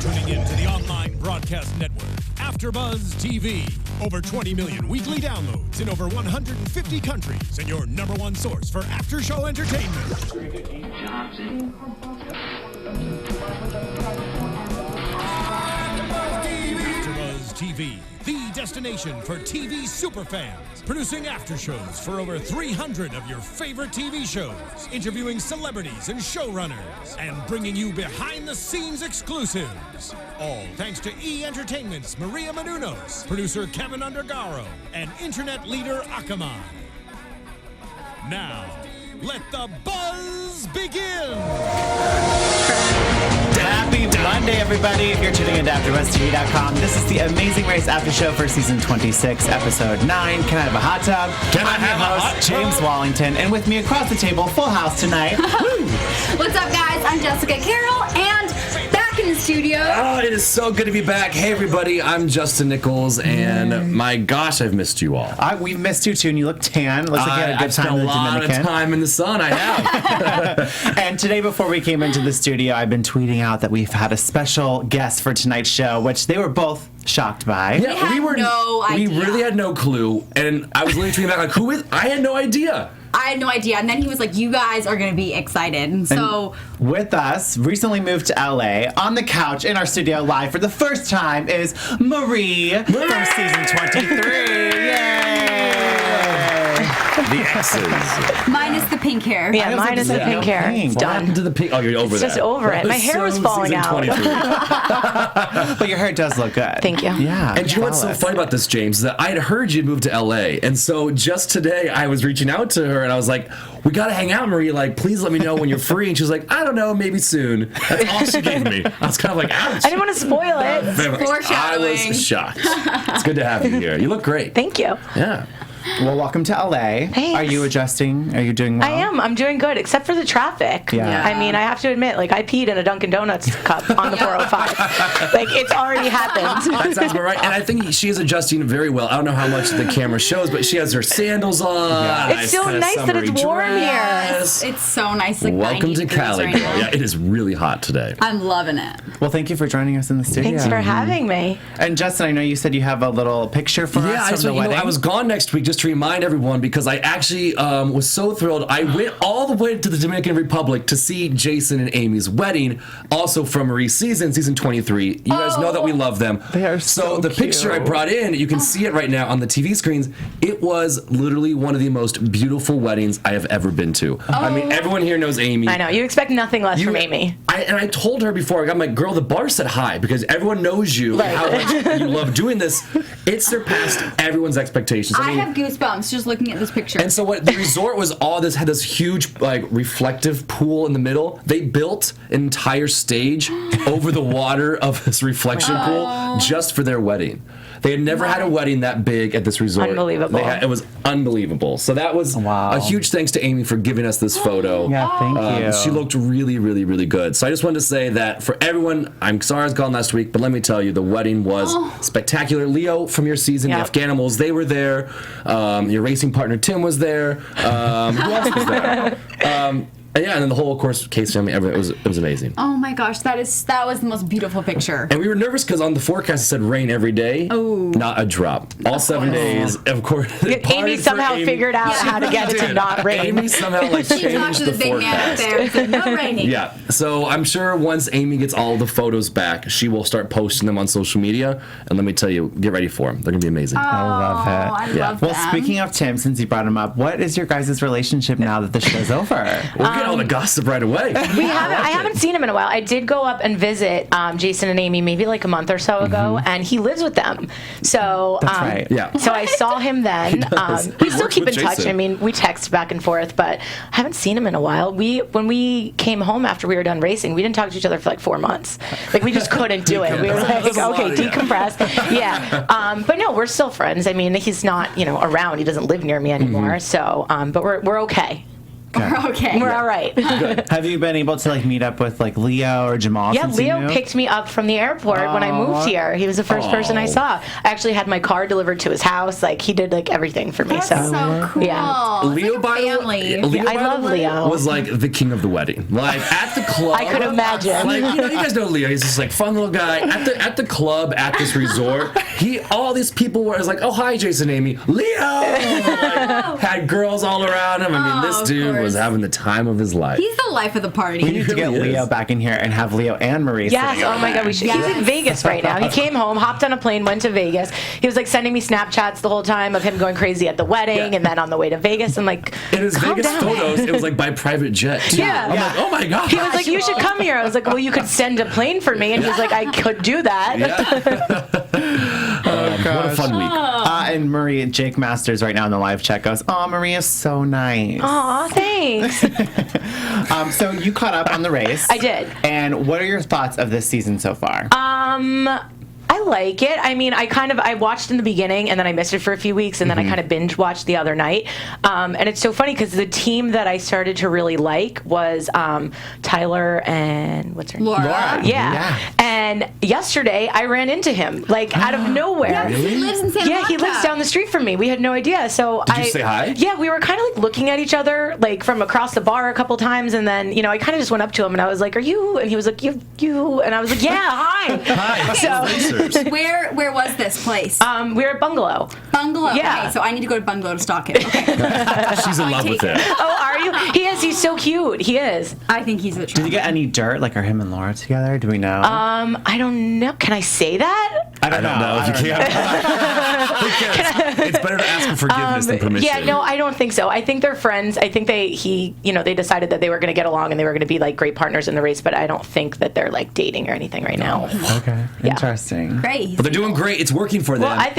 tuning in to the online broadcast network, AfterBuzz TV. Over 20 million weekly downloads in over 150 countries, and your number one source for after-show entertainment. AfterBuzz TV, the destination for TV superfans. Producing after shows for over 300 of your favorite TV shows, interviewing celebrities and showrunners, and bringing you behind-the-scenes exclusives. All thanks to E! Entertainment's Maria Menounos, producer Kevin Undergaro, and internet leader Akamai. Now, let the buzz begin! Happy Monday, everybody. If you're tuning into AfterBuzzTV.com, this is the Amazing Race After Show for Season 26, Episode 9. Can I have a hot tub? Can I have your host, James Wallington, and with me across the table, full house tonight. What's up, guys? I'm Jessica Carroll, and back in the studio. Oh, it is so good to be back. Hey, everybody, I'm Justin Nichols, and my gosh, I've missed you all. We've missed you, too, and you look tan. Looks like you had a good time in the Dominican. I've spent a lot of time in the sun, I have. And today, before we came into the studio, I've been tweeting out that we've had a special guest for tonight's show, which they were both shocked by. Yeah, we had no idea. We really had no clue, and I was literally tweeting back, like, who is? I had no idea. I had no idea. And then he was like, you guys are going to be excited. And so, with us, recently moved to LA, on the couch in our studio live for the first time is Marie from Season 23. Yay! The X's. minus the pink hair. Yeah, minus the pink hair. It's What done. happened to the pink? Oh, you're over that. It's just over it. My hair was falling Season out. 23. But your hair does look good. Thank you. Yeah. And you know what's so funny about this, James? That I had heard you'd moved to LA, and so just today I was reaching out to her, and I was like, "We gotta hang out, Marie. Like, please let me know when you're free." And she was like, "I don't know, maybe soon." That's all she gave me. I was kind of like, "Ouch." I didn't want to spoil it. Foreshadowing. I was shocked. It's good to have you here. You look great. Thank you. Yeah. Well, welcome to LA. Thanks. Are you adjusting? Are you doing well? I am. I'm doing good, except for the traffic. Yeah. I mean, I have to admit, like, I peed in a Dunkin' Donuts cup on the 405. Like, it's already happened. That sounds about right. And I think she is adjusting very well. I don't know how much the camera shows, but she has her sandals on. Yeah. It's so nice that it's warm here. dress. It's so nice. Like Welcome to 90 degrees Cali, right girl. now. Yeah, it is really hot today. I'm loving it. Well, thank you for joining us in the studio. Thanks for having me. And Justin, I know you said you have a little picture for us from the wedding. I was gone next week just to remind everyone because I actually was so thrilled. I went all the way to the Dominican Republic to see Jason and Amy's wedding, also from Marie's season 23. You guys know that we love them. They are so the picture I cute. brought in, you can see it right now on the TV screens. It was literally one of the most beautiful weddings I have ever been to. I mean, everyone here knows Amy. I know. You expect nothing less from Amy. I told her before, I'm like, girl, the bar said hi because everyone knows you and how much you love doing this. It surpassed everyone's expectations. I have goosebumps just looking at this picture. And so what the resort was had this huge like reflective pool in the middle. They built an entire stage over the water of this reflection pool just for their wedding. They had never had a wedding that big at this resort. Unbelievable. It was unbelievable. So that was a huge thanks to Amy for giving us this photo. Yeah, thank you. She looked really, really, really good. So I just wanted to say that for everyone, I'm sorry I was gone last week, but let me tell you, the wedding was spectacular. Leo from your season, the Afghanimals, they were there. Your racing partner Tim was there. Who else was there? Yeah, and then the whole, of course, Case family, it was amazing. Oh my gosh, that was the most beautiful picture. And we were nervous because on the forecast it said rain every day. Oh. Not a drop. All 7 days, of course. Amy somehow figured out how to get it to not rain. Amy somehow She talked changed to the the big man up forecast. there and said, no raining. Yeah, so I'm sure once Amy gets all the photos back, she will start posting them on social media. And let me tell you, get ready for them. They're going to be amazing. I love it. I love Well, them. speaking of Tim, since you brought him up, what is your guys' relationship now that the show's over? We'll get all the gossip right away. I haven't seen him in a while. I did go up and visit Jason and Amy maybe like a month or so ago, and he lives with them. So That's right. Yeah. So I saw him then. does. We He still works keep with in touch. Jason. I mean, we text back and forth, but I haven't seen him in a while. When we came home after we were done racing, we didn't talk to each other for like 4 months. Like we just couldn't do it. We were like, okay, decompress. Yeah. But no, we're still friends. I mean, he's not around. He doesn't live near me anymore. So, but we're okay. We're okay. We're all right. Have you been able to like meet up with like Leo or Jamal? Yeah, since you Leo moved? picked me up from the airport when I moved here. He was the first person I saw. I actually had my car delivered to his house. Like he did like everything for me. That's so cool. Yeah. Leo, It's like a by family. the way, I love Leo. was like the king of the wedding. Like at the club. I could imagine. Like, you guys know Leo. He's this like fun little guy at the club at this resort. All these people were like, oh hi Jason, Amy, Leo. Like, had girls all around him. I mean, this dude was having the time of his life. He's the life of the party. We need to get really is. Leo back in here and have Leo and Marie. Yes, sitting oh my over God, we should. He's in Vegas right now. He came home, hopped on a plane, went to Vegas. He was like sending me Snapchats the whole time of him going crazy at the wedding and then on the way to Vegas. And like, In his calm Vegas down. photos, it was like by private jet. Too. Yeah. I'm like, oh my god. He was like, you should come here. I was like, well, you could send a plane for me. And he's like, I could do that. What a fun week. And Marie, Jake Masters right now in the live chat goes, oh, Marie is so nice. Aw, thanks. So you caught up on the race. I did. And what are your thoughts of this season so far? I like it. I mean, I watched in the beginning and then I missed it for a few weeks and then I kind of binge watched the other night. And it's so funny because the team that I started to really like was Tyler and what's her name? Laura. Yeah. And yesterday I ran into him like out of nowhere. Yeah, he lives in Santa Yeah, he Monica. lives down the street from me. We had no idea. So Did you say hi? Yeah, we were kind of like looking at each other like from across the bar a couple times, and then I kind of just went up to him and I was like, "Are you?" And he was like, "You," and I was like, "Yeah, hi." Hi. So Where was this place? we were at Bungalow. Bungalow. Yeah. Okay, so I need to go to Bungalow to stalk him. Okay. She's in love with take it. Oh, are you? He is. He's so cute. He is. I think he's the Did you get any dirt? Like, are him and Laura together? Do we know? I don't know. Can I say that? I don't know if you can't. It's better to ask for forgiveness than permission. Yeah, no, I don't think so. I think they're friends. I think they decided that they were going to get along and they were going to be like great partners in the race, but I don't think that they're like dating or anything right now. Okay. Yeah. Interesting. Great. But they're doing great. It's working for them. Well, I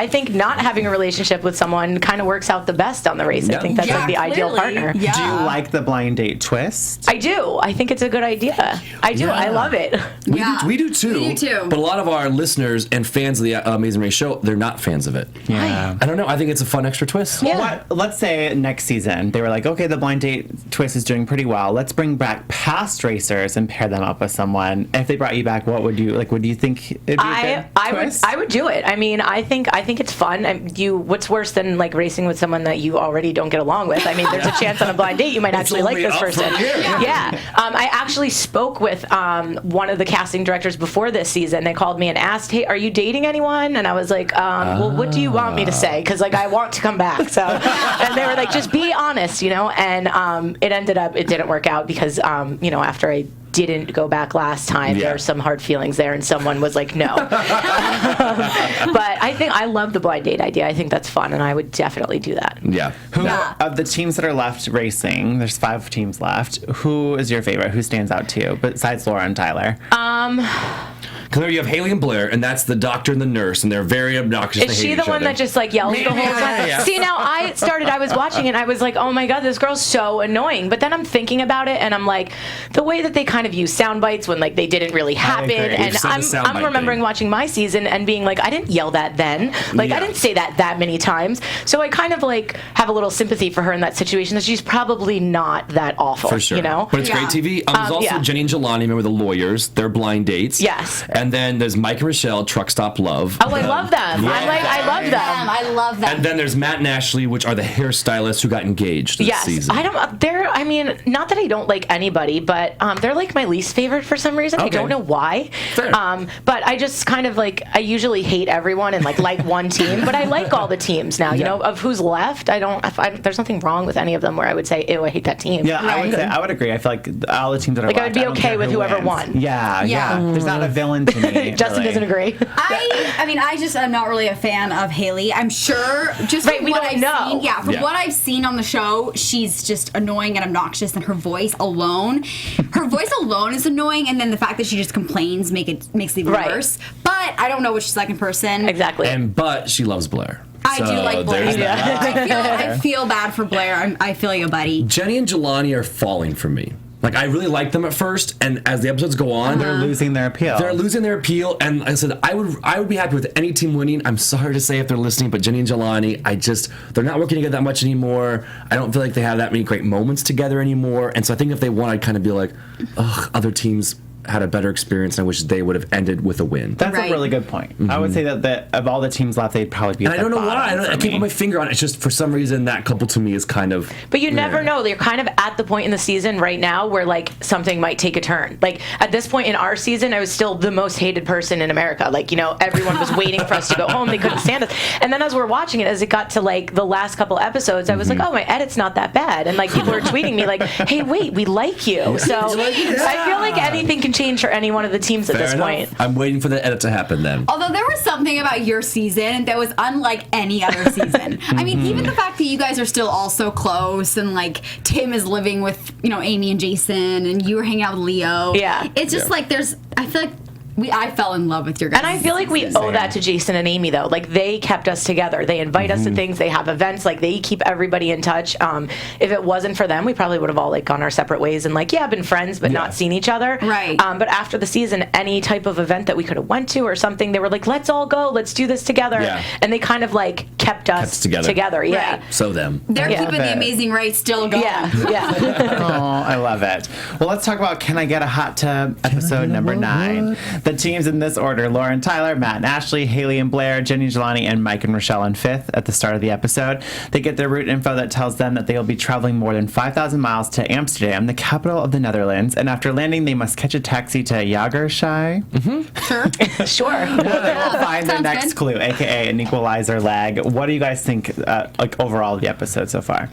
think not having a relationship with someone kind of works out the best on the race. Yeah. I think that's like the ideal clearly. partner. Yeah. Do you like the blind date twist? I do. I think it's a good idea. I do. Yeah. I love it. We do too. We do too. But a lot of our listeners and fans of the Amazing Race show, they're not fans of it. Yeah. I don't know. I think it's a fun extra twist. Yeah. Let's say next season they were like, okay, the blind date twist is doing pretty well. Let's bring back past racers and pair them up with someone. If they brought you back, what would you like? Would you think it'd be a good twist? I would do it. I mean, I think it's fun. What's worse than like racing with someone that you already don't get along with? I mean, there's a chance on a blind date you might actually like only this up person. from here. Yeah. I actually spoke with one of the casting directors before this season. They called me and asked, "Hey, are you dating anyone?" And I was like, "Well, what do you want me to say? Because like I want to come back." So, and they were like, "Just be honest, And it didn't work out because after I didn't go back last time, there were some hard feelings there, and someone was like, no. But I think I love the blind date idea. I think that's fun, and I would definitely do that. Yeah. Who of the teams that are left racing? There's 5 teams left. Who is your favorite? Who stands out to you besides Laura and Tyler? Because there you have Haley and Blair, and that's the doctor and the nurse, and they're very obnoxious. Is she the one that just like yells the whole time? Yeah. See, now I was watching it and I was like, oh my God, this girl's so annoying. But then I'm thinking about it and I'm like, the way that they kind of use sound bites when like they didn't really happen. agree. And We've said the sound I'm bite remembering thing. watching my season and being like, I didn't yell that then. Like I didn't say that many times. So I kind of like have a little sympathy for her in that situation, that she's probably not that awful. For sure. But it's great TV. There's also Jenny and Jelani, remember the lawyers, they're blind dates. Yes. And then there's Mike and Rochelle, Truck Stop Love. Oh, I love them. I love them. I love them. And then there's Matt and Ashley, which are the hairstylists who got engaged this season. I mean, not that I don't like anybody, but they're like my least favorite for some reason. I don't know why. Fair. But I just kind of like, I usually hate everyone and like one team, but I like all the teams now, of who's left. There's nothing wrong with any of them where I would say, ew, I hate that team. Yeah, I would agree. I feel like all the teams that are left, I would be okay with whoever won. Yeah. There's not a villain to me. Justin doesn't agree. I'm not really a fan of Haley. I'm sure just from we what don't I've know. seen. Yeah, from what I've seen on the show, she's just annoying and obnoxious, and her voice alone is annoying, and then the fact that she just complains makes it even worse. But I don't know which second person. Exactly. But she loves Blair. I do like Blair. there's that. I feel bad for Blair. I feel you, buddy. Jenny and Jelani are falling for me. Like, I really liked them at first, and as the episodes go on, they're losing their appeal. And like I said, I would be happy with any team winning. I'm sorry to say if they're listening, but Jenny and Jelani, they're not working together that much anymore. I don't feel like they have that many great moments together anymore. And so I think if they won, I'd kind of be like, ugh, other teams had a better experience, and I wish they would have ended with a win. That's a really good point. I would say that of all the teams left, they'd probably be at the bottom. And I don't know why. I can't put my finger on it. It's just, for some reason, that couple to me is kind of... But you never know. They're kind of at the point in the season right now where, like, something might take a turn. Like, at this point in our season, I was still the most hated person in America. Like, you know, everyone was waiting for us to go home. They couldn't stand us. And then as we're watching it, as it got to, like, the last couple episodes, I was like, oh, my edit's not that bad. And, like, people were tweeting me, like, hey, wait, we like you. So I feel like anything can change for any one of the teams at this point. I'm waiting for the edit to happen then. Although there was something about your season that was unlike any other season. I mean, even the fact that you guys are still all so close, and like Tim is living with, you know, Amy and Jason, and you were hanging out with Leo. Yeah. It's just like I feel like I fell in love with your guys. And I feel like we owe that to Jason and Amy, though. Like, they kept us together. They invite us to things. They have events. Like, they keep everybody in touch. If it wasn't for them, we probably would have all, like, gone our separate ways and, like, been friends, but not seen each other. Right. But after the season, any type of event that we could have went to or something, they were like, let's all go. Let's do this together. Yeah. And they kind of, like, kept us together. Yeah. Right. So them. They're keeping the Amazing Race still going. Yeah. Oh, I love it. Well, let's talk about Can I Get a Hot Tub, episode number 9. The teams in this order: Lauren, Tyler, Matt and Ashley, Haley and Blair, Jenny, Jelani, and Mike and Rochelle in 5th at the start of the episode. They get their route info that tells them that they will be traveling more than 5,000 miles to Amsterdam, the capital of the Netherlands, and after landing, they must catch a taxi to Jagershai. Sure. They will find their next clue, aka an equalizer lag. What do you guys think, like, overall of the episode so far?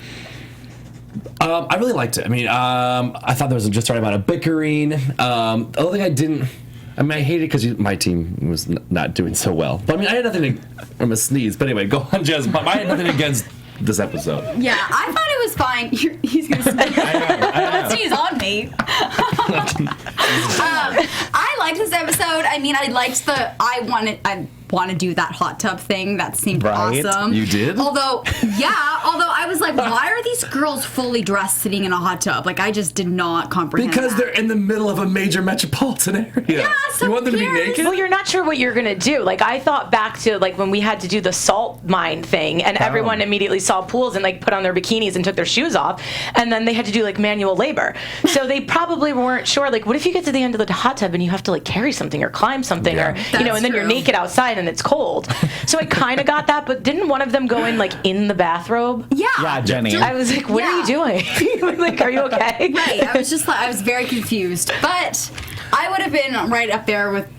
I really liked it. I mean, I thought there was just the right amount of bickering. The only thing I hate it because my team was not doing so well. But I mean, I had nothing from a sneeze. But anyway, go on, Jez. But I had nothing against this episode. Yeah, I thought it was fine. He's going to sneeze. Don't sneeze on me. I liked this episode. I mean, I liked I want to do that hot tub thing. That seemed awesome. You did? Although I was like, why are these girls fully dressed sitting in a hot tub? Like, I just did not comprehend Because they're in the middle of a major metropolitan area. Yeah, so you want them to be naked? Well, you're not sure what you're going to do. Like, I thought back to, like, when we had to do the salt mine thing, and everyone immediately saw pools and, like, put on their bikinis and took their shoes off, and then they had to do, like, manual labor. So they probably weren't sure, like, what if you get to the end of the hot tub and you have to, like, carry something or climb something, or, you know, and then you're naked outside and it's cold. So I kind of got that, but didn't one of them go in, like, in the bathrobe? Yeah, Jenny. I was like, what are you doing? Like, are you okay? Right. I was just like, I was very confused. But I would have been right up there with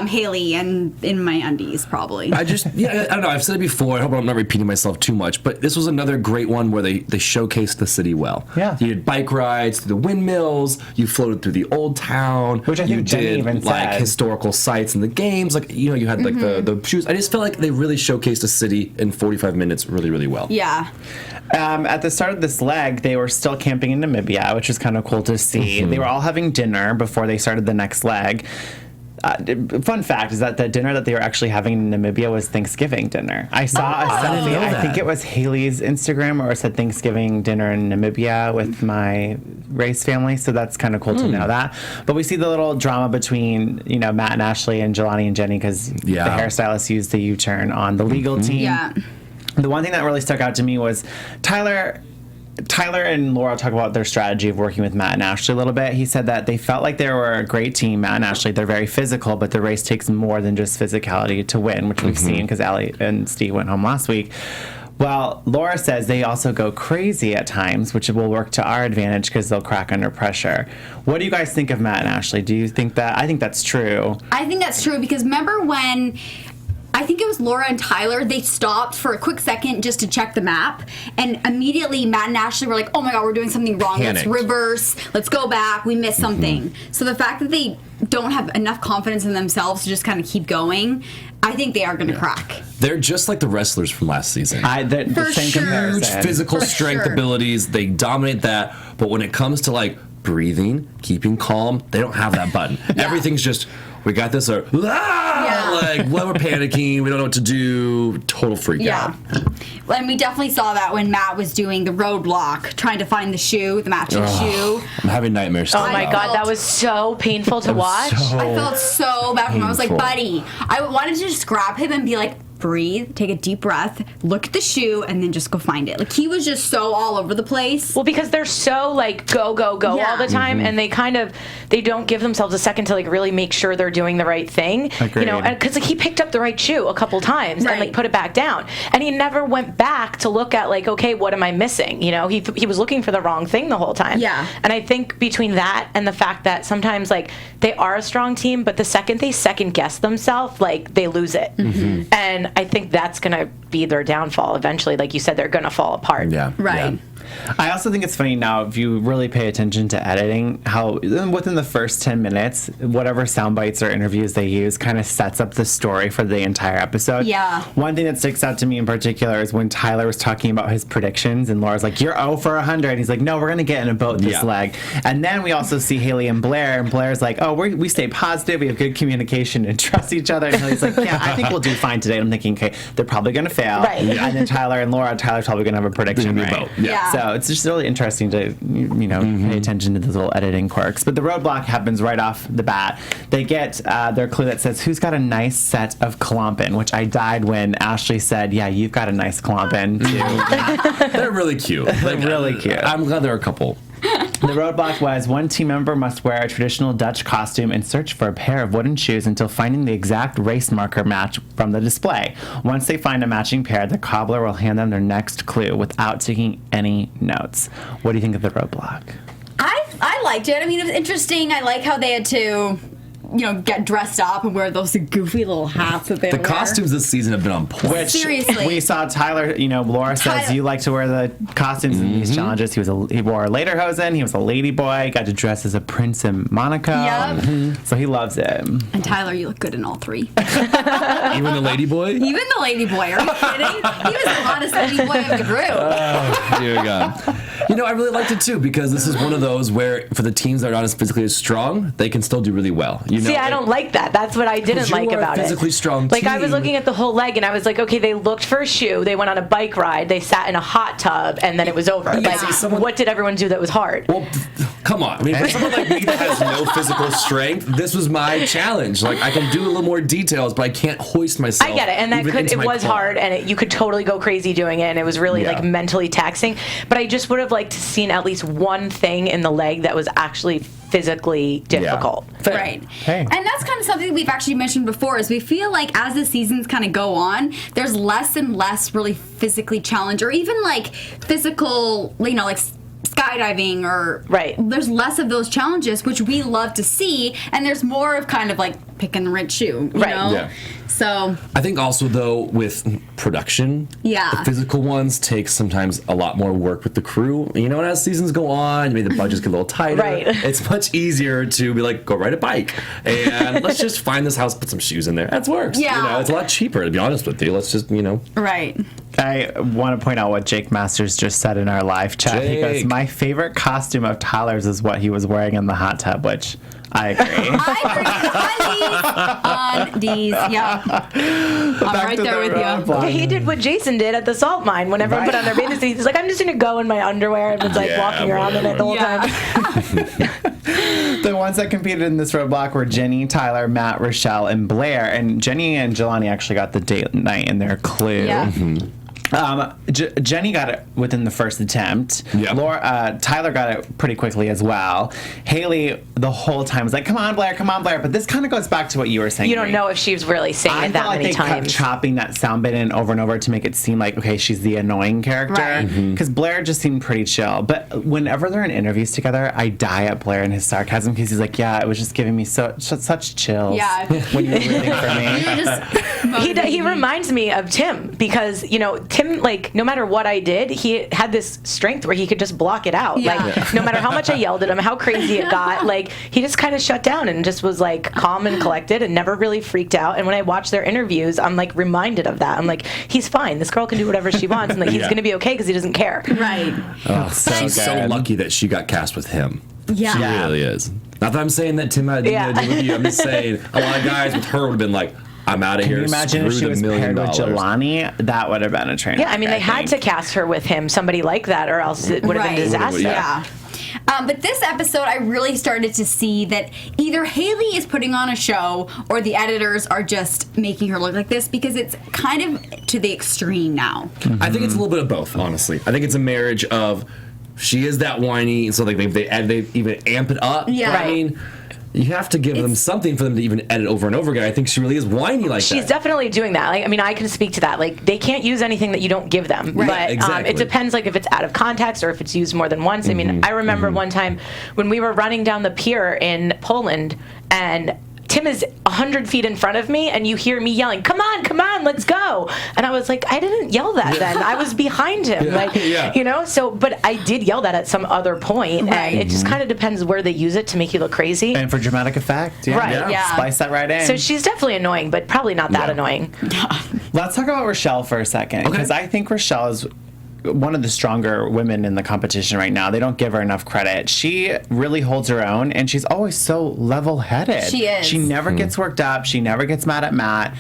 Haley and in my undies, probably. I don't know. I've said it before. I hope I'm not repeating myself too much, but this was another great one where they showcased the city well. Yeah. You did bike rides through the windmills. You floated through the old town. Which I think you Jenny did even like said. historical sites in the games. Like, you know, you had like the shoes. I just felt like they really showcased a city in 45 minutes really, really well. Yeah. At the start of this leg, they were still camping in Namibia, which was kind of cool to see. They were all having dinner before they started the next leg. Fun fact is that the dinner that they were actually having in Namibia was Thanksgiving dinner. I saw a selfie. I think it was Haley's Instagram, or it said Thanksgiving dinner in Namibia with my race family. So that's kind of cool to know that. But we see the little drama between, you know, Matt and Ashley and Jelani and Jenny, because the hairstylist used the U-turn on the legal team. Yeah. The one thing that really stuck out to me was Tyler and Laura talk about their strategy of working with Matt and Ashley a little bit. He said that they felt like they were a great team, Matt and Ashley. They're very physical, but the race takes more than just physicality to win, which we've seen because Allie and Steve went home last week. Well, Laura says they also go crazy at times, which will work to our advantage because they'll crack under pressure. What do you guys think of Matt and Ashley? Do you think that? I think that's true. I think that's true because remember when I think it was Laura and Tyler, they stopped for a quick second just to check the map, and immediately Matt and Ashley were like, oh my god, we're doing something wrong. Panicked. Let's reverse. Let's go back. We missed something. So the fact that they don't have enough confidence in themselves to just kind of keep going, I think they are going to crack. They're just like the wrestlers from last season. The same Huge physical strength abilities. They dominate that. But when it comes to like breathing, keeping calm, they don't have that button. Everything's just, we got this, or like, well, we're panicking. We don't know what to do. Total freak out. And we definitely saw that when Matt was doing the roadblock, trying to find the shoe, the matching shoe. I'm having nightmares. Oh my God, that was so painful to watch. I felt so bad for him. I was like, buddy, I wanted to just grab him and be like, breathe, take a deep breath, look at the shoe, and then just go find it. Like, he was just so all over the place. Well, because they're so, like, go all the time, and they don't give themselves a second to, like, really make sure they're doing the right thing. Agreed. You know, because, like, he picked up the right shoe a couple times and, like, put it back down. And he never went back to look at, like, okay, what am I missing? You know, he was looking for the wrong thing the whole time. Yeah. And I think between that and the fact that sometimes, like, they are a strong team, but the second they second guess themselves, like, they lose it. And I think that's going to be their downfall eventually. Like you said, they're going to fall apart. Yeah. Right. Yeah. I also think it's funny now, if you really pay attention to editing, how within the first 10 minutes, whatever sound bites or interviews they use kind of sets up the story for the entire episode. Yeah. One thing that sticks out to me in particular is when Tyler was talking about his predictions, and Laura's like, you're 0 for 100. And he's like, no, we're going to get in a boat this leg. And then we also see Haley and Blair's like, oh, we stay positive, we have good communication and trust each other. And Haley's like, yeah, I think we'll do fine today. And I'm thinking, okay, they're probably going to fail. Right. Yeah. And then Tyler's probably going to have a prediction, right? Yeah. So it's just really interesting to, pay attention to those little editing quirks. But the roadblock happens right off the bat. They get their clue that says, who's got a nice set of Klompin, which I died when Ashley said, yeah, you've got a nice Klompin, too. They're really cute. Like, really cute. I'm glad there are a couple. The roadblock was one team member must wear a traditional Dutch costume and search for a pair of wooden shoes until finding the exact race marker match from the display. Once they find a matching pair, the cobbler will hand them their next clue without taking any notes. What do you think of the roadblock? I liked it. I mean, it was interesting. I like how they had to, get dressed up and wear those goofy little hats that they The wear. costumes this season have been on point. Which Seriously. we saw Tyler, Laura says you like to wear the costumes in these challenges. He wore a lederhosen, he was a lady boy, got to dress as a prince in Monaco. Yep. So he loves it. And Tyler, you look good in all three. Even the lady boy? Even the lady boy. Are you kidding? He was the hottest lady boy of the group. Oh, dear God. I really liked it too, because this is one of those where for the teams that are not as physically as strong, they can still do really well. See, I don't like that. That's what I didn't like about it. Physically strong Like, team. I was looking at the whole leg, and I was like, okay, they looked for a shoe, they went on a bike ride, they sat in a hot tub, and then it was over. Yeah, Like, what did everyone do that was hard? Well, come on. I mean, for someone like me that has no physical strength, this was my challenge. Like, I can do a little more details, but I can't hoist myself. I get it, and it was hard, and you could totally go crazy doing it, and it was really like mentally taxing. But I just would have liked to seen at least one thing in the leg that was actually physically difficult. Fair. Right. Hey. And that's kind of something we've actually mentioned before, is we feel like as the seasons kind of go on, there's less and less really physically challenged, or even like physical, like skydiving, or there's less of those challenges, which we love to see, and there's more of kind of like picking the right shoe, you know? Yeah. So I think also, though, with production, the physical ones take sometimes a lot more work with the crew. And as seasons go on, maybe the budgets get a little tighter. Right. It's much easier to be like, go ride a bike, and let's just find this house, put some shoes in there. That works. Yeah. It's a lot cheaper, to be honest with you. Let's just, Right. I want to point out what Jake Masters just said in our live chat. He goes, my favorite costume of Tyler's is what he was wearing in the hot tub, which I agree. Undies. Yeah. I'm right there with you. Yeah, he did what Jason did at the salt mine. When everyone put on their bathing suits, he's like, I'm just going to go in my underwear, and was like walking around in it the whole time. The ones that competed in this roadblock were Jenny, Tyler, Matt, Rochelle, and Blair. And Jenny and Jelani actually got the date night in their clue. Yeah. Jenny got it within the first attempt. Yep. Tyler got it pretty quickly as well. Haley, the whole time, was like, come on, Blair. But this kind of goes back to what you were saying. You don't know if she was really saying it that many times. I kept chopping that sound bit in over and over to make it seem like, okay, she's the annoying character. Because Blair just seemed pretty chill. But whenever they're in interviews together, I die at Blair and his sarcasm, because he's like, yeah, it was just giving me such chills when you were rooting for me. He reminds me of Tim, because, Tim, like, no matter what I did, he had this strength where he could just block it out. Yeah. Like, no matter how much I yelled at him, how crazy it got, like, he just kind of shut down and just was, like, calm and collected and never really freaked out. And when I watch their interviews, I'm, like, reminded of that. I'm like, he's fine. This girl can do whatever she wants, and, like, he's going to be okay because he doesn't care. Right. She's so lucky that she got cast with him. Yeah. She really is. Not that I'm saying that Tim had anything to do with you. I'm just saying a lot of guys with her would have been like, I'm out of here. Can you imagine if she was paired with Jelani? That would have been a train. Yeah, I mean, they had to cast her with him, somebody like that, or else it would have been disaster. Yeah. But this episode, I really started to see that either Haley is putting on a show or the editors are just making her look like this, because it's kind of to the extreme now. I think it's a little bit of both, honestly. I think it's a marriage of she is that whiny, and so they even amp it up. Yeah. I mean, you have to give them something for them to even edit over and over again. I think she really is whiny like that. She's definitely doing that. Like, I mean, I can speak to that. Like, they can't use anything that you don't give them. Right. But Exactly. It depends, like, if it's out of context or if it's used more than once. I mean, I remember one time when we were running down the pier in Poland, and Tim is 100 feet in front of me, and you hear me yelling, come on, let's go. And I was like, I didn't yell that then. I was behind him. You know? So, but I did yell that at some other point, and it just kind of depends where they use it to make you look crazy. And for dramatic effect. Yeah. Right. Yeah. Splice that right in. So she's definitely annoying, but probably not that annoying. Let's talk about Rochelle for a second, because I think Rochelle is one of the stronger women in the competition right now. They don't give her enough credit. She really holds her own, and she's always so level-headed. She is. She never gets worked up. She never gets mad at Matt.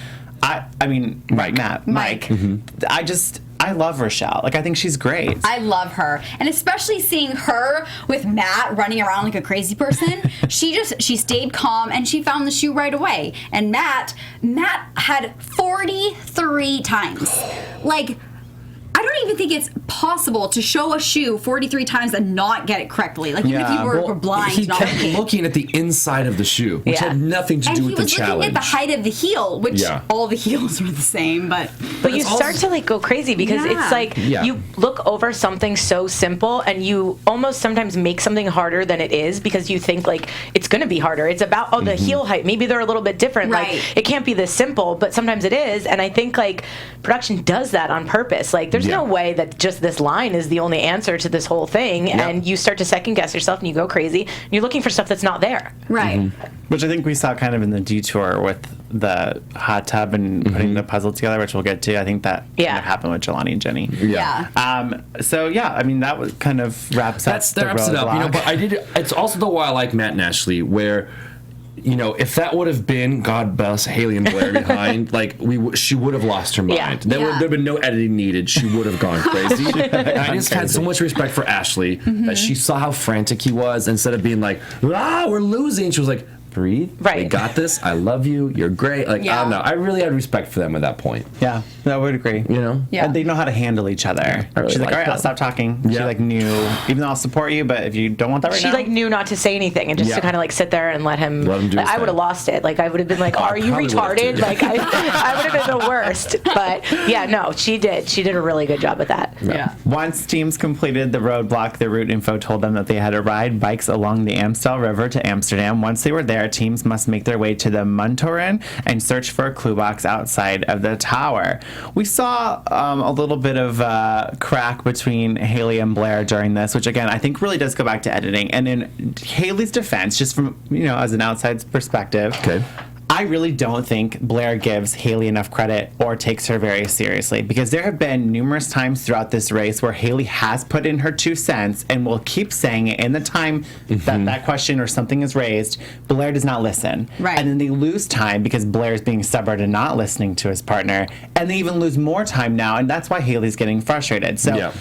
Mike. I love Rochelle. Like, I think she's great. I love her. And especially seeing her with Matt running around like a crazy person. she stayed calm, and she found the shoe right away. And Matt had 43 times. Like, I don't even think it's possible to show a shoe 43 times and not get it correctly. Like, even if you were blind. He kept looking at the inside of the shoe, which had nothing to do with the challenge. And he was looking at the height of the heel, which all the heels were the same. But you start to, like, go crazy, because it's like you look over something so simple, and you almost sometimes make something harder than it is, because you think, like, it's going to be harder. It's about, the heel height. Maybe they're a little bit different. Right. Like, it can't be this simple, but sometimes it is. And I think, like, production does that on purpose. Like, there's no way that just this line is the only answer to this whole thing, and you start to second guess yourself, and you go crazy, and you're looking for stuff that's not there. Right. Which I think we saw kind of in the detour with the hot tub and putting the puzzle together, which we'll get to. I think that kind of happened with Jelani and Jenny. So I mean, that was kind of wraps up the roadblock. You know, but it's also the why I like Matt and Ashley, where, you know, if that would have been, God bless Haley and Blair behind, like, she would have lost her mind. There would have been no editing needed. She would have gone crazy. And I just had so much respect for Ashley that she saw how frantic he was. Instead of being like, we're losing, she was like, breathe. Right. We got this. I love you. You're great. Like, I don't know. I really had respect for them at that point. Yeah, I would agree. You know? Yeah. And they know how to handle each other. really She's like, like all right, I'll that. stop talking. She, like, knew, even though I'll support you, but if you don't want that right now. She, like, knew not to say anything, and just to kind of, like, sit there and let him do his I would have thing. lost it. Like, I would have been like, are you probably would've retarded? too. Like, I would have been the worst. But, yeah, no, she did. She did a really good job at that. Yeah. Once teams completed the roadblock, the route info told them that they had to ride bikes along the Amstel River to Amsterdam. Once they were there, teams must make their way to the Muntoren and search for a clue box outside of the tower. We saw a little bit of crack between Haley and Blair during this, which, again, I think really does go back to editing. And in Haley's defense, just from, you know, as an outside perspective, I really don't think Blair gives Haley enough credit or takes her very seriously, because there have been numerous times throughout this race where Haley has put in her 2 cents and will keep saying it in the time that question or something is raised. Blair does not listen. Right. And then they lose time because Blair is being stubborn and not listening to his partner. And they even lose more time now, and that's why Haley's getting frustrated. So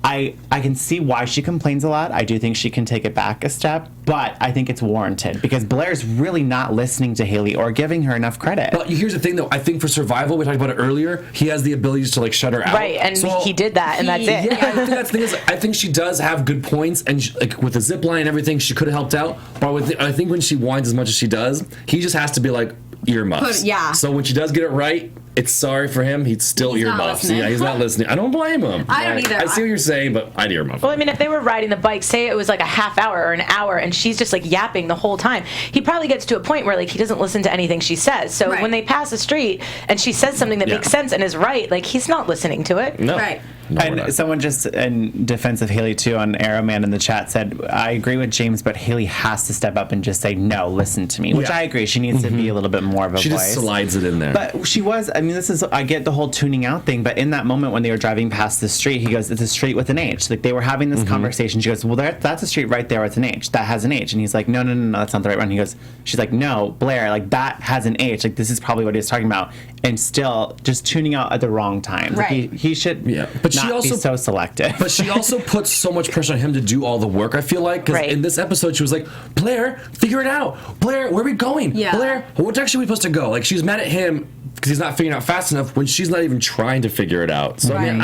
I can see why she complains a lot. I do think she can take it back a step, but I think it's warranted because Blair's really not listening to Haley or giving her enough credit. But here's the thing, though. I think for survival, we talked about it earlier, he has the ability to, like, shut her out. Right, and he did that, and that's it. Yeah, I think that's the thing is, I think she does have good points, and like with the zip line and everything, she could have helped out. But I think when she whines as much as she does, he just has to be like earmuffs. So when she does get it right, it's sorry for him. He's still earmuffs. Yeah, he's not listening. I don't blame him. I don't either. I see what you're saying, but I'd earmuff. Well, I mean, if they were riding the bike, say it was like a half hour or an hour, and she's just like yapping the whole time, he probably gets to a point where like he doesn't listen to anything she says. So when they pass the street and she says something that makes sense and is right, like he's not listening to it. No. Right. No, we're And not. someone just in defense of Haley too on Arrowman in the chat said, I agree with James, but Haley has to step up and just say, no, listen to me, which I agree. She needs to be a little bit more of a She voice. just slides it in there. But she was, I mean, I get the whole tuning out thing, but in that moment when they were driving past the street, he goes, it's a street with an H. Like they were having this conversation. She goes, well, that's a street right there with an H. That has an H. And he's like, no, that's not the right one. He goes, she's like, no, Blair, like that has an H. Like this is probably what he was talking about. And still just tuning out at the wrong time. Like, Right. he should But not she also be so selective. But she also puts so much pressure on him to do all the work, I feel like. Because in this episode, she was like, Blair, figure it out. Blair, where are we going? Yeah. Blair, what direction are we supposed to go? Like, she was mad at him because he's not figuring it out fast enough when she's not even trying to figure it out. So, I mean,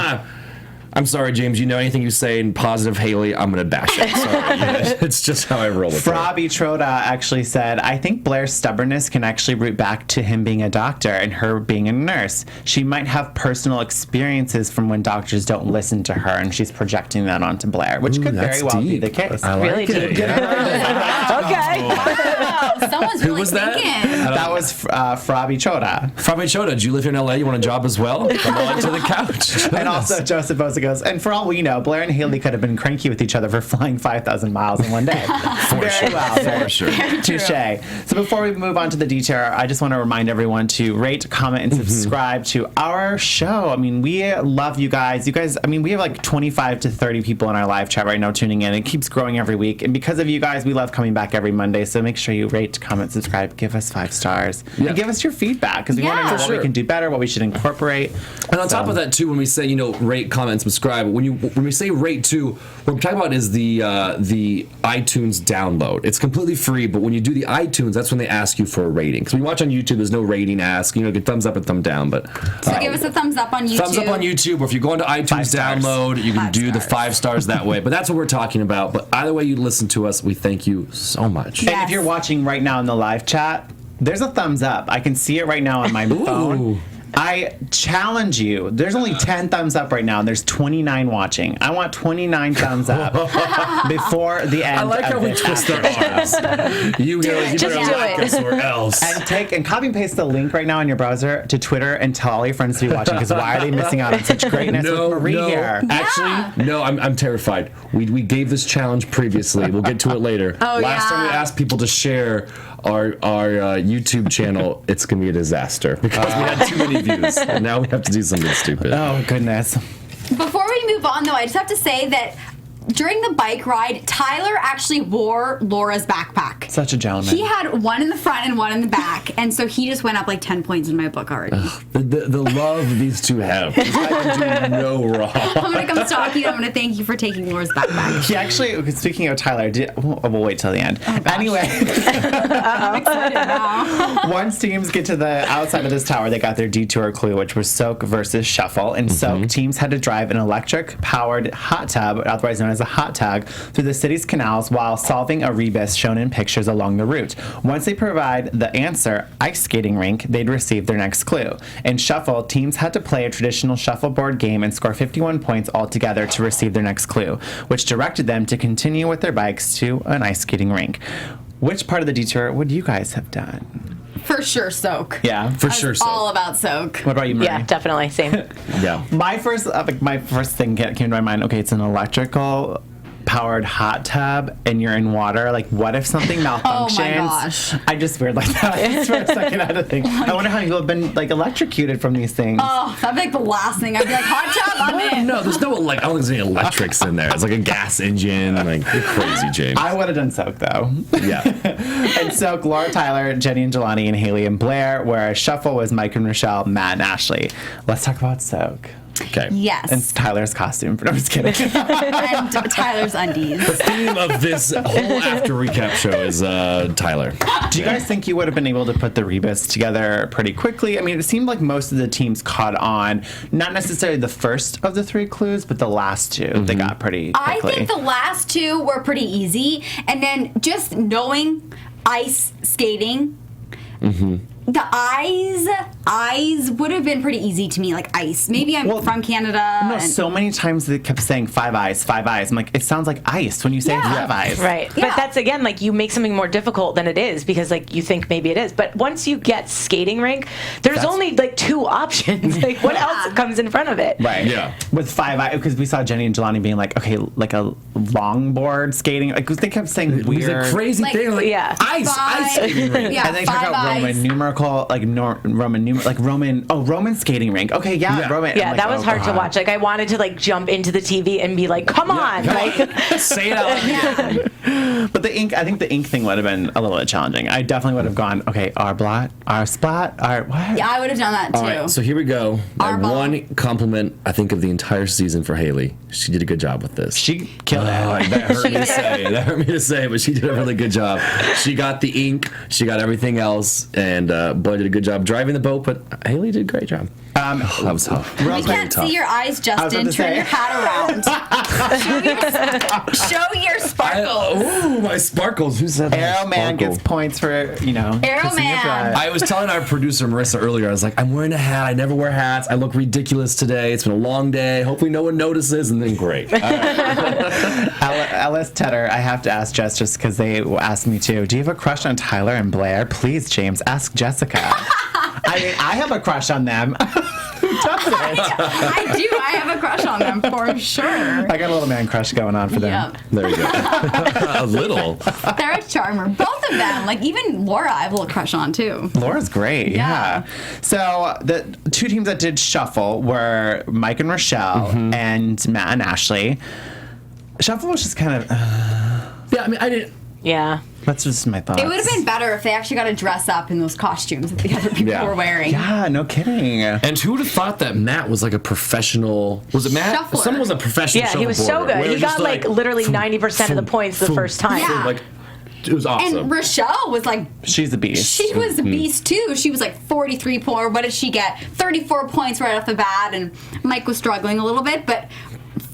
I'm sorry, James. You know anything you say in positive Haley, I'm going to bash it. Sorry. It's just how I roll with it. Frobby Troda actually said, I think Blair's stubbornness can actually root back to him being a doctor and her being a nurse. She might have personal experiences from when doctors don't listen to her, and she's projecting that onto Blair, which could very well be the case. I like Really it. deep. Yeah. Okay. Wow, someone's really was that? thinking. That was Frobby Troda. Frobby Choda, do you live here in LA? You want a job as well? Come on to the couch. And also Joseph Bosa goes, and for all we know, Blair and Haley could have been cranky with each other for flying 5,000 miles in one day. Very well. For sure. Touche. So before we move on to the detail, I just want to remind everyone to rate, comment, and subscribe to our show. I mean, we love you guys. You guys, I mean, we have like 25 to 30 people in our live chat right now tuning in. It keeps growing every week. And because of you guys, we love coming back every Monday. So make sure you rate, comment, subscribe, give us 5 stars. Yeah. And give us your feedback because we want to know For what we sure. can do better, what we should incorporate. And on top of that, too, when we say, rate, comment, subscribe, when we say rate, too, what we're talking about is the iTunes download. It's completely free, but when you do the iTunes, that's when they ask you for a rating. Because when you watch on YouTube, there's no rating ask. Get thumbs up and thumb down. But So give us a thumbs up on YouTube. thumbs up on YouTube, or if you go into iTunes 5 stars. download, you can 5 do the stars. 5 stars that way. But that's what we're talking about. But either way you listen to us, we thank you so much. And if you're watching right now in the live chat, there's a thumbs up. I can see it right now on my phone. I challenge you. There's only 10 thumbs up right now, and there's 29 watching. I want 29 thumbs up before the end. I like how we twist our arms. You better Just do like it. us or else. And take and copy and paste the link right now in your browser to Twitter and tell all your friends to be watching. Because why are they missing out on such greatness with Marie here? Actually, no, I'm terrified. We gave this challenge previously. We'll get to it later. Last time we asked people to share our YouTube channel, it's gonna be a disaster because we had too many views, and now we have to do something stupid. Oh goodness. Before we move on, though, I just have to say that during the bike ride, Tyler actually wore Laura's backpack. Such a gentleman. He had one in the front and one in the back, and so he just went up like 10 points in my book already. The love these two have. This guy can do no wrong. I'm gonna come stalk you. I'm gonna thank you for taking Laura's backpack. He actually, speaking of Tyler, we'll wait till the end. Anyway, I'm excited now. once teams get to the outside of this tower, they got their detour clue, which was Soak versus Shuffle. And Soak teams had to drive an electric-powered hot tub, otherwise known as a hot tag, through the city's canals while solving a rebus shown in pictures along the route. Once they provide the answer, ice skating rink, they'd receive their next clue. In Shuffle, teams had to play a traditional shuffleboard game and score 51 points altogether to receive their next clue, which directed them to continue with their bikes to an ice skating rink. Which part of the detour would you guys have done? For sure, Soak. Yeah, For sure, so. All about Soak. What about you, Marie? Yeah, definitely. Same. Yeah. My first thing came to my mind. Okay, it's an electrical powered hot tub and you're in water. Like, what if something malfunctions? gosh. I just weird like that. Just for a second, I had to think. I wonder how people have been like electrocuted from these things. Oh, that'd be like the last thing. I'd be like, hot tub, I'm in. No, there's no I don't think there's any electrics in there. It's like a gas engine. Like, you're crazy, James. I would have done Soak though. Yeah. And Soak, Laura, Tyler, Jenny and Jelani, and Haley and Blair, whereas Shuffle was Mike and Rochelle, Matt and Ashley. Let's talk about Soak. Okay. Yes. And Tyler's costume. I'm just kidding. And Tyler's undies. The theme of this whole after recap show is Tyler. Do you guys think you would have been able to put the rebus together pretty quickly? I mean, it seemed like most of the teams caught on, not necessarily the first of the 3 clues, but the last 2 they got pretty quickly. I think the last 2 were pretty easy, and then just knowing ice skating, The eyes would have been pretty easy to me, like ice. Maybe I'm from Canada. No, so many times they kept saying 5 eyes, 5 eyes. I'm like, it sounds like ice when you say 5 eyes. Right. Yeah. But that's, again, like, you make something more difficult than it is because, like, you think maybe it is. But once you get skating rink, there's only, like, 2 options. Like, what else comes in front of it? Right. Yeah. With 5 eyes, because we saw Jenny and Jelani being like, okay, like a longboard skating. Like, they kept saying It was weird. a crazy thing. Like, ice skating rink. Yeah, And they talk about Roman numerical, like Roman skating rink. Okay, Roman. Yeah, I'm that like, was hard to God. watch. Like, I wanted to, like, jump into the TV and be like, come on. Like, Say it out loud. But I think the ink thing would have been a little bit challenging. I definitely would have gone, okay, our splat, our what? Yeah, I would have done that too. All right, so here we go. My Arbol. one compliment, I think, of the entire season for Haley. She did a good job with this. She killed it. That hurt me to say. That hurt me to say, but she did a really good job. She got the ink, she got everything else, and boy did a good job driving the boat. But Haley did a great job. That was tough. We Very can't tough. see your eyes, was about Justin. to Turn say. your hat around. show your sparkles. Ooh, my sparkles. Who said that? Arrow Man Sparkle. gets points for, Arrow kissing your Man. bride. I was telling our producer Marissa earlier, I was like, I'm wearing a hat. I never wear hats. I look ridiculous today. It's been a long day. Hopefully no one notices. And then great. All right. Ellis Tedder, I have to ask Jess just because they asked me too. Do you have a crush on Tyler and Blair? Please, James, ask Jessica. I mean, I have a crush on them. Who doesn't? I do. I have a crush on them for sure. I got a little man crush going on for them. Yep. There you go. A little. They're a charmer. Both of them. Like, even Laura, I have a little crush on, too. Laura's great, yeah. Yeah. So the 2 teams that did shuffle were Mike and Rochelle and Matt and Ashley. Shuffle was just kind of, Yeah, I mean, I didn't. yeah. that's just my thoughts. It would have been better if they actually got to dress up in those costumes that the other people Yeah. were wearing. Yeah, no kidding. And who would have thought that Matt was like a professional? Was it Matt? Shuffler. Someone was a professional. Yeah, he was so shuffleboarder. good. Where He it got, just like, literally boom, 90% of the boom, points the boom, first time. Yeah. Like, it was awesome. And Rochelle was like, She's a beast. she was a beast too. She was like 43 points. What did she get? 34 points right off the bat. And Mike was struggling a little bit, but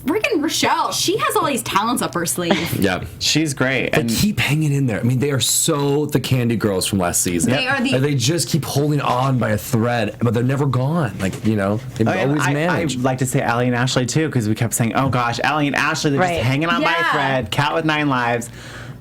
freaking Rochelle, she has all these talents up her sleeve. Yeah. She's great. They And keep hanging in there. I mean, they are so the Candy Girls from last season. They are the- And they just keep holding on by a thread, but they're never gone. Like, you know, they always manage. I like to say Allie and Ashley too, because we kept saying, "Oh gosh, Allie and Ashley, they're Right. just hanging on by a Yeah. thread." Cat with 9 lives.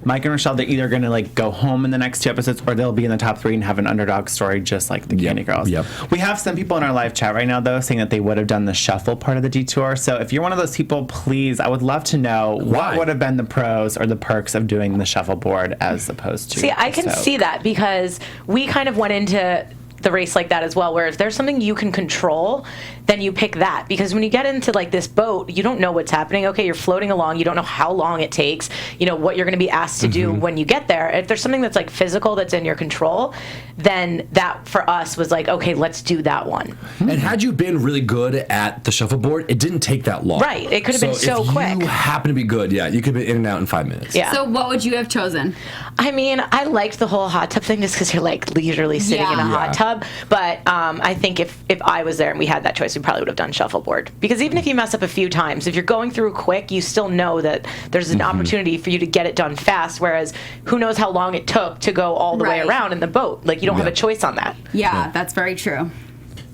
Mike and Rochelle, they're either going to like go home in the next 2 episodes, or they'll be in the top 3 and have an underdog story, just like the Candy Girls. Yep. We have some people in our live chat right now, though, saying that they would have done the shuffle part of the detour. So if you're one of those people, please, I would love to know Why? what would have been the pros or the perks of doing the shuffleboard as opposed to. See, I can so. see that because we kind of went into the race like that as well, where if there's something you can control, then you pick that. Because when you get into like this boat, you don't know what's happening. Okay, you're floating along, you don't know how long it takes, you know, what you're going to be asked to do when you get there. If there's something that's like physical that's in your control, then that for us was like, okay, let's do that one. And had you been really good at the shuffleboard, it didn't take that long. Right, it could have been so if quick. you happen to be good, yeah, you could be in and out in 5 minutes. Yeah. So what would you have chosen? I mean, I liked the whole hot tub thing just because you're like leisurely sitting in a Yeah. hot tub. But I think if I was there and we had that choice, we probably would have done shuffleboard. Because even if you mess up a few times, if you're going through quick, you still know that there's an opportunity for you to get it done fast. Whereas who knows how long it took to go all the way Right. around in the boat? Like, you don't have Yeah. a choice on that. Yeah, that's very true.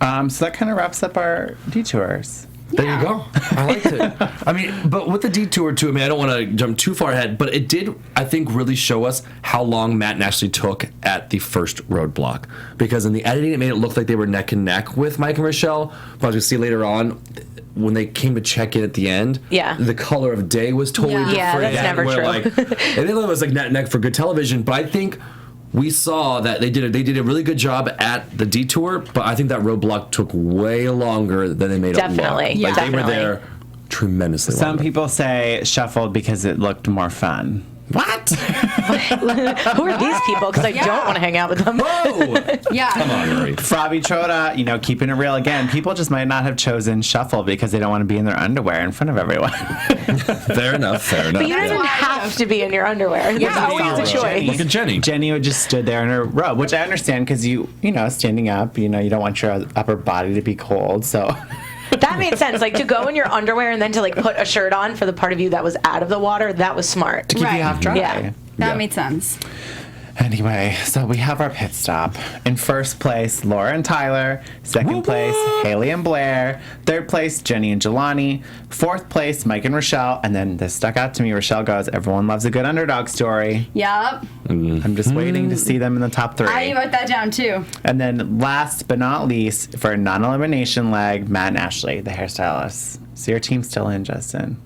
So that kind of wraps up our detours. There you go. I liked it. I mean, but with the detour too, I mean, I don't want to jump too far ahead, but it did, I think, really show us how long Matt and Ashley took at the first roadblock. Because in the editing, it made it look like they were neck and neck with Mike and Rochelle. But as we see later on, when they came to check in at the end, Yeah. the color of day was totally Yeah. different. Yeah, that's never where, true. Like, and they thought it was like neck and neck for good television, but I think we saw that they did a really good job at the detour, but I think that roadblock took way longer than they made Definitely. it look. Yeah. Like, they were Definitely. there tremendously Some longer. people say shuffled because it looked more fun. What? Who are these people? Because I don't want to hang out with them. Whoa! Yeah. Come on, Marie. Fabi Troda, keeping it real again. People just might not have chosen shuffle because they don't want to be in their underwear in front of everyone. Fair enough. But you don't even why I have to be in your underwear. There's Yeah, always a solid. choice. Look at Jenny. Jenny would just stood there in her robe, which I understand because standing up, you don't want your upper body to be cold. So That made sense. Like, to go in your underwear and then to like put a shirt on for the part of you that was out of the water, that was smart. to keep Right. you half dry. Yeah. That Yeah. made sense. Anyway, so we have our pit stop. In first place, Laura and Tyler. Second place, Haley and Blair. Third place, Jenny and Jelani. Fourth place, Mike and Rochelle. And then this stuck out to me. Rochelle goes, everyone loves a good underdog story. Yep. I'm just waiting to see them in the top 3. I wrote that down too. And then last but not least, for a non-elimination leg, Matt and Ashley, the hairstylists. So your team's still in, Justin.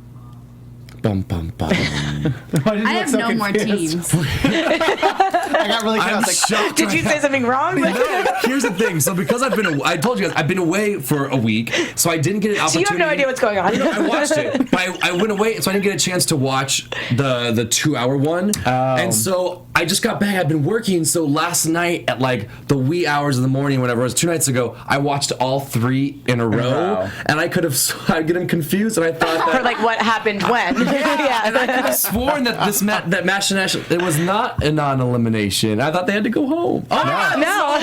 Bum, bum, bum. I have no more teams. I got really I'm confused. shocked. Did you say something wrong? No, here's the thing. So because I told you guys, I've been away for a week, so I didn't get an opportunity. So you have no idea what's going on. No, I watched it. But I went away, so I didn't get a chance to watch the 2-hour one. And so I just got back. I've been working, so last night at like the wee hours of the morning, whatever it was, 2 nights ago, I watched all 3 in a row, and I'd get them confused, and I thought that. For like what happened when. Yeah. And I could have sworn that that match and Ashley, it was not a non-elimination. I thought they had to go home. Oh, No.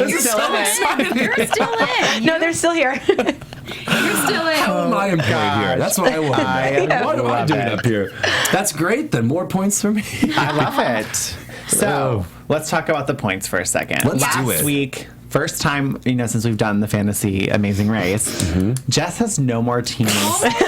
You're still in. You're still in. No, they're still here. You're still in. How am I employed here? That's what I want. What am I love doing it. up here? That's great then. More points for me. I love it. So let's talk about the points for a second. Let's Last do it. week, first time, since we've done the Fantasy Amazing Race, Jess has no more teams.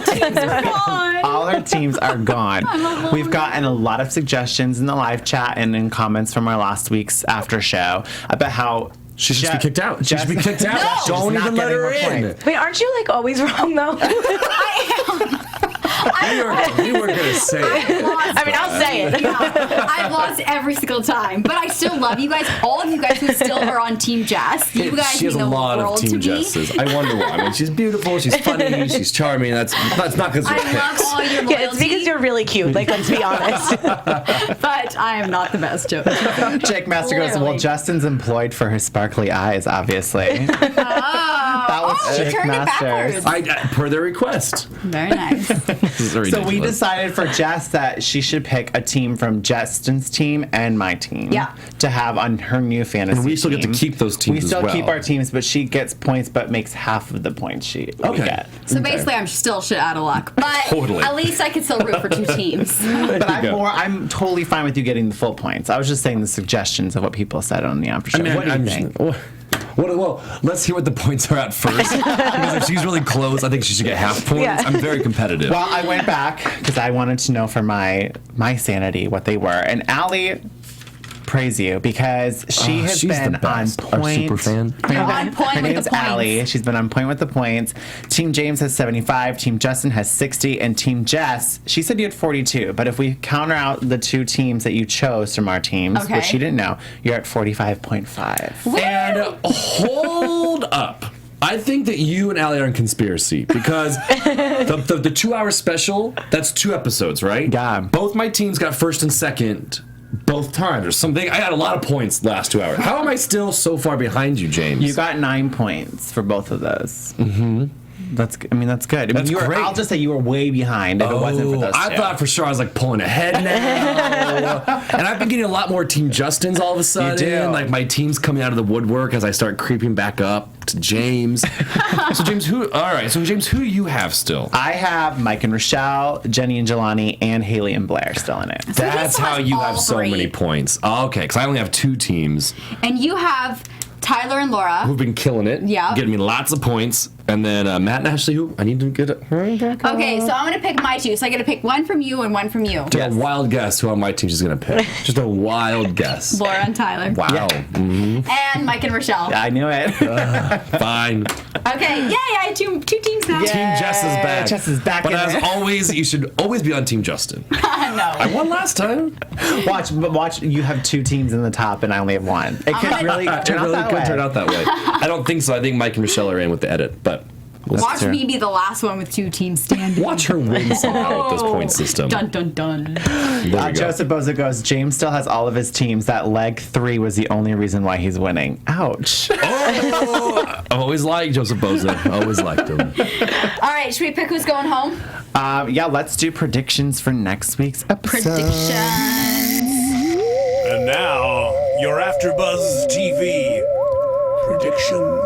Teams are gone. All our teams are gone. We've gotten a lot of suggestions in the live chat and in comments from our last week's after show about how She should be kicked out. She should be kicked out. She's Don't not even let getting her more in. points. Wait, aren't you like always wrong though? We weren't going to say it. I mean, I'll say it. I've lost every single time, but I still love you guys. All of you guys who still are on Team Jess. You guys She has mean a the lot world of Team to me. Jesses. I wonder why. I mean, she's beautiful, she's funny, she's charming. That's not because of I love picks. all your loyalty, Yeah, it's because you're really cute. Like, let's be honest. but I am not the best joke. Jake Master goes, well, Clearly. Justin's employed for his sparkly eyes, obviously. That was you Jake turned it Masters. backwards. Per their request. Very nice. This is So we ridiculous. decided for Jess that she should pick a team from Justin's team and my team. Yeah. To have on her new fantasy And we still get to team. keep those teams We still as well. keep our teams, but she gets points but makes half of the points we get. So basically, I'm still shit out of luck. But Totally. at least I can still root for 2 teams. But go. I'm totally fine with you getting the full points. I was just saying the suggestions of what people said on the after show. What do you think? Well, let's hear what the points are at first. Because if she's really close, I think she should get half points. Yeah. I'm very competitive. Well, I went back because I wanted to know for my sanity what they were. And Allie, praise you because she has she's been the best. on point. Our super fan. You're on point Her with name's the points. Allie. She's been on point with the points. Team James has 75. Team Justin has 60. And Team Jess, she said you had 42. But if we counter out the 2 teams that you chose from our teams, Okay. which she didn't know, you're at 45.5. And hold up. I think that you and Allie are in conspiracy because the 2-hour special, that's 2 episodes, right? Yeah. Both my teams got first and second both times or something. I got a lot of points last 2 hours. How am I still so far behind you, James? You got 9 points for both of those. Mm-hmm. That's good. That's you were, great. I'll just say you were way behind if it wasn't for those I two. thought for sure I was like pulling ahead now. And I've been getting a lot more Team Justins all of a sudden. do. Like my team's coming out of the woodwork as I start creeping back up to James. So James, who do you have still? I have Mike and Rochelle, Jenny and Jelani, and Haley and Blair still in it. That's how you have all so 3. many points. Okay, because I only have 2 teams And you have Tyler and Laura. who've been killing it. Yeah. Getting me lots of points. And then Matt and Ashley, who I need to get Okay, so I'm going to pick my 2. So I get to pick one from you and one from you. a wild guess who on my team she's going to pick. Just a wild guess. Laura and Tyler. Wow. And Mike and Rochelle. I knew it. Fine. Okay, yay, I have 2 teams now. Yeah. Team Jess is back. Jess is back But in as it. always, you should always be on Team Justin. No. I won last time. Watch. You have 2 teams in the top, and I only have 1. It could really turn out that way. Turn out that way. I don't think so. I think Mike and Michelle are in with the edit, but Watch true. me be the last one with 2 teams standing. watch her win somehow with this point system. Dun dun dun. There we go. Joseph Boza goes, James still has all of his teams. That leg 3 was the only reason why he's winning. Ouch. Oh, I've always liked Joseph Boza. Always liked him. All right, should we pick who's going home? Yeah, let's do predictions for next week's episode. Predictions. And now, your AfterBuzz TV predictions.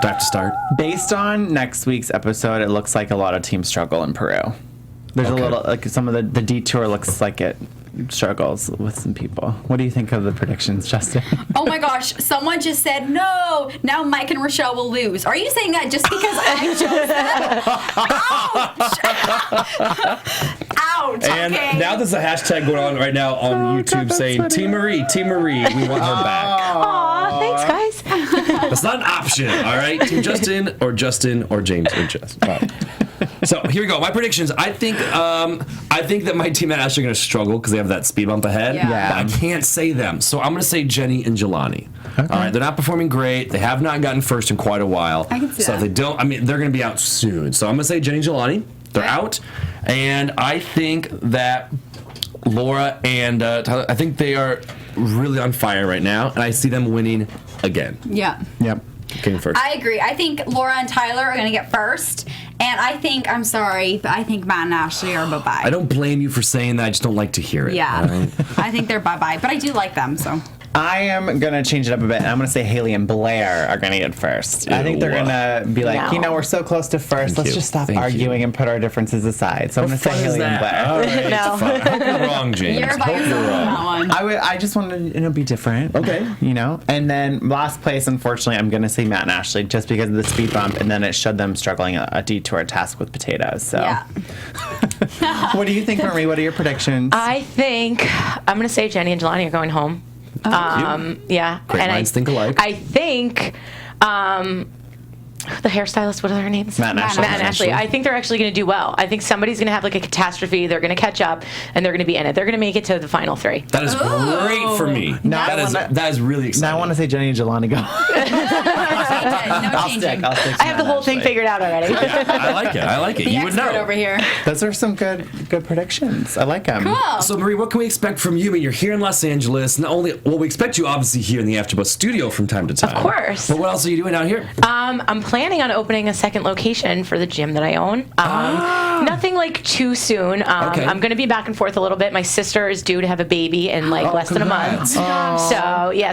Do I have to start? Based on next week's episode, it looks like a lot of teams struggle in Peru. There's a little, like, some of the detour looks like it struggles with some people. What do you think of the predictions, Justin? Oh my gosh, someone just said, no, now Mike and Rochelle will lose. Are you saying that just because I chose that? Ouch! Ouch, And okay. now there's a hashtag going on right now on YouTube saying, Team Marie, we want her back. Aw, thanks, guys. That's not an option, all right? Team Justin or James or Jess. Wow. So here we go. My predictions. I think that my team and Ashley are going to struggle because they have that speed bump ahead. Yeah. But I can't say them. So I'm going to say Jenny and Jelani. Okay. All right. They're not performing great. They have not gotten first in quite a while. I can see so that. if they don't, they're going to be out soon. So I'm going to say Jenny and Jelani. They're out. And I think that Laura and Tyler, I think they are really on fire right now. And I see them winning again. Yeah. Yep. Getting first. I agree. I think Laura and Tyler are going to get first. And I think, I'm sorry, but I think Matt and Ashley are bye-bye. I don't blame you for saying that. I just don't like to hear it. Yeah. Right? I think they're bye-bye. But I do like them, so. I am going to change it up a bit, and I'm going to say Haley and Blair are going to get first. I think they're going to be like, No. we're so close to first. Thank Let's you. just stop Thank arguing you. and put our differences aside. So I'm going to say What fun is Haley and that? Blair. All right. No. Fine. I hope you're wrong, James. You're by Hope yourself you're on wrong. that one. I just want to be different. Okay. And then last place, unfortunately, I'm going to say Matt and Ashley just because of the speed bump, and then it showed them struggling a detour task with potatoes. So, Yeah. What do you think, Marie? What are your predictions? I think I'm going to say Jenny and Jelani are going home. Yeah. Great and minds think alike. I think the hairstylist, what are their names? Matt and Ashley. Matt and Ashley. I think they're actually going to do well. I think somebody's going to have like a catastrophe. They're going to catch up, and they're going to be in it. They're going to make it to the final three. That is great for me. Now That is really exciting. Now I want to say Jenny and Jelani go. No changing. I'll stick to I have the Matt whole thing Ashley. figured out already. I like it. The You would expert know. over here. Those are some good predictions. I like them. Cool. So, Marie, what can we expect from you? I mean, you're here in Los Angeles. Not only, we expect you obviously here in the AfterBuzz studio from time to time. Of course. But what else are you doing out here? I'm planning on opening a second location for the gym that I own. Nothing like too soon. Okay. I'm going to be back and forth a little bit. My sister is due to have a baby in like less than a month. congrats.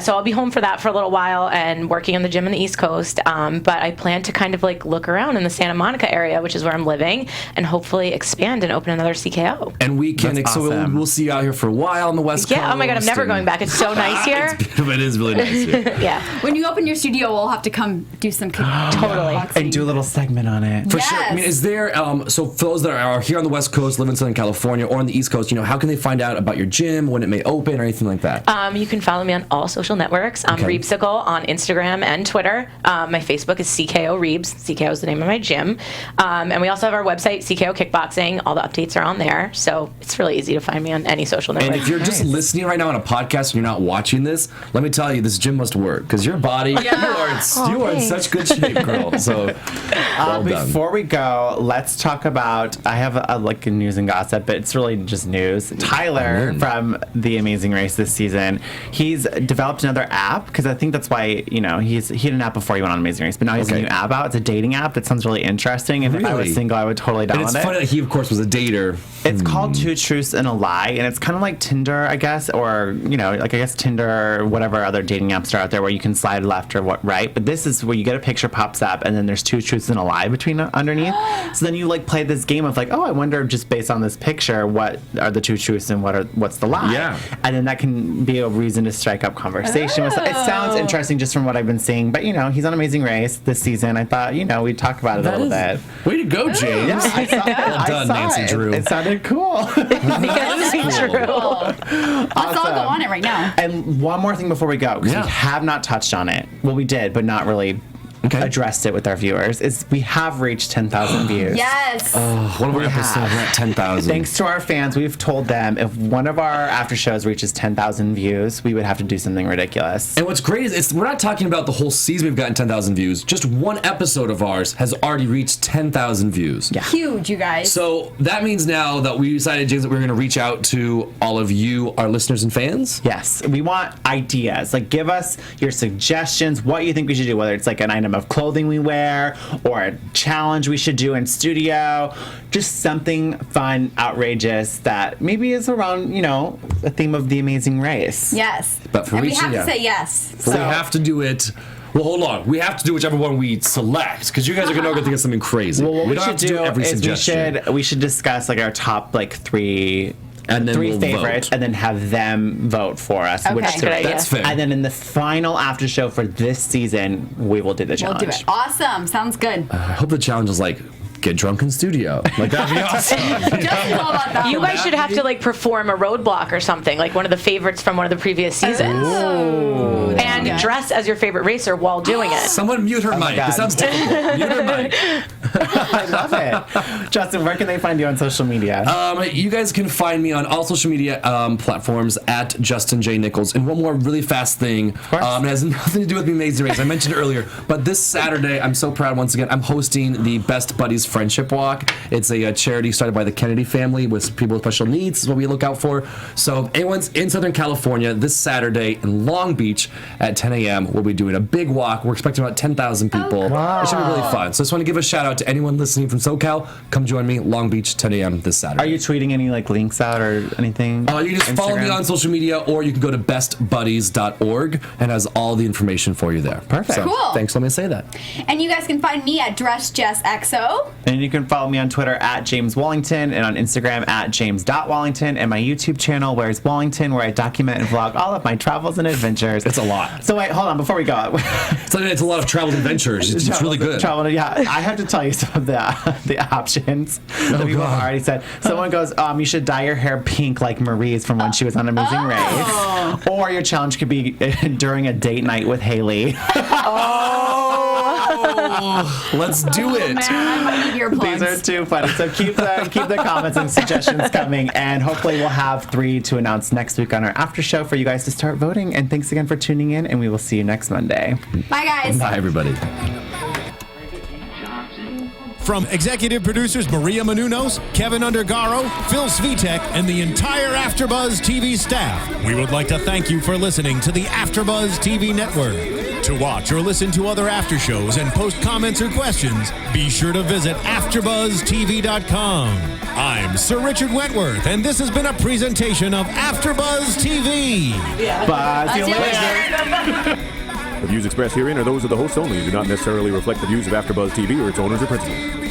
So I'll be home for that for a little while and working on the gym on the East Coast. But I plan to kind of like look around in the Santa Monica area, which is where I'm living, and hopefully expand and open another CKO. And we can, That's so awesome. we'll see you out here for a while on the West Coast. Yeah. Oh my God, I'm never and- going back. It's so nice here. It is really nice here. Yeah. When you open your studio, we'll have to come do some Totally. And do a little segment on it. For sure. I mean, is there, so for those that are here on the West Coast, live in Southern California, or on the East Coast, how can they find out about your gym, when it may open, or anything like that? You can follow me on all social networks. I'm Okay. Reebsicle on Instagram and Twitter. My Facebook is CKO Reebs. CKO is the name of my gym. And we also have our website, CKO Kickboxing. All the updates are on there. So it's really easy to find me on any social network. And if you're just listening right now on a podcast and you're not watching this, let me tell you, this gym must work because your body, you are in thanks. such good shape, girl. So, well done. Before we go, let's talk about. I have a news and gossip, but it's really just news. Tyler from The Amazing Race this season, he's developed another app because I think that's why he had an app before he went on Amazing Race, but now he has a new app out. It's a dating app that sounds really interesting. And if I was Really? single, I would totally And download it's it. funny that he, of course, was a dater. It's called Two Truths and a Lie, and it's kind of like Tinder, I guess, or I guess Tinder or whatever other dating apps are out there where you can slide left or right. But this is where you get a picture pops up, and then there's two truths and a lie between underneath. So then you play this game of I wonder just based on this picture, what are the two truths and what's the lie? Yeah. And then that can be a reason to strike up conversation. It sounds interesting just from what I've been seeing, but he's on Amazing Race this season. I thought we'd talk about it a little bit. Way to go, James. Yeah, I saw, Well done, Nancy it. Drew. It sounded cool. Because it's true. Let's all go on it right now. And one more thing before we go, because Yeah. we have not touched on it. Well, we did, but not really addressed it with our viewers. Is we have reached 10,000 views. Yes. One of our We episodes have. at 10,000. Thanks to our fans, we've told them if one of our after shows reaches 10,000 views, we would have to do something ridiculous. And what's great is we're not talking about the whole season we've gotten 10,000 views. Just one episode of ours has already reached 10,000 views. Yeah. Huge, you guys. So that means now that we decided, James, that we're going to reach out to all of you, our listeners and fans. Yes, we want ideas. Give us your suggestions, what you think we should do, whether it's an item of clothing we wear or a challenge we should do in studio, just something fun, outrageous that maybe is around, a theme of The Amazing Race. Yes. But for and we reaching have to out- say yes. But we have to do it Well, hold on. We have to do whichever one we select because you guys are going to think of something crazy. Well, what we don't should have to do every is suggestion. we should discuss like our top like three. And then we'll favorites, vote. and then have them vote for us. Okay. Which Good idea. That's fair. And then in the final after show for this season, we will do the We'll challenge. do it. Awesome. Sounds good. I hope the challenge is like get drunk in studio. Like that'd be awesome. Justin's all about that You one. guys should have to like perform a roadblock or something, like one of the favorites from one of the previous seasons. Ooh. And dress as your favorite racer while doing it. Someone mute her mic. God. This sounds difficult. Mute her mic. I love it. Justin, where can they find you on social media? You guys can find me on all social media platforms at Justin J. Nichols. And one more really fast thing. It has nothing to do with the Amazing Race. I mentioned it earlier. But this Saturday, I'm so proud once again, I'm hosting the Best Buddies Friendship Walk. It's a charity started by the Kennedy family with people with special needs is what we look out for. So if anyone's in Southern California this Saturday in Long Beach at 10 a.m., we'll be doing a big walk. We're expecting about 10,000 people. It should be really fun. So I just want to give a shout out to anyone listening from SoCal. Come join me, Long Beach, 10 a.m. this Saturday. Are you tweeting any like links out or anything? You can just follow me on social media, or you can go to bestbuddies.org and has all the information for you there. Perfect. So, Cool. Thanks for letting me say that. And you guys can find me at DressJessXO. And you can follow me on Twitter at James Wallington and on Instagram at James.Wallington and my YouTube channel, Where's Wallington, where I document and vlog all of my travels and adventures. It's a lot. So wait, hold on, before we go. It's a lot of travel adventures. It's really good. Yeah, I have to tell you some of the options that people have already said. Someone goes, you should dye your hair pink like Marie's from when she was on Amazing Race. Or your challenge could be during a date night with Haley. Let's do it. Man, I might need your plugs. These are too funny. So keep the comments and suggestions coming, and hopefully we'll have 3 to announce next week on our after show for you guys to start voting. And thanks again for tuning in, and we will see you next Monday. Bye, guys. Bye, everybody. From executive producers Maria Menounos, Kevin Undergaro, Phil Svitek, and the entire AfterBuzz TV staff, we would like to thank you for listening to the AfterBuzz TV network. To watch or listen to other after shows and post comments or questions, be sure to visit AfterBuzzTV.com. I'm Sir Richard Wentworth, and this has been a presentation of AfterBuzz TV. Bye. See you later. The views expressed herein are those of the hosts only and do not necessarily reflect the views of AfterBuzz TV or its owners or principals.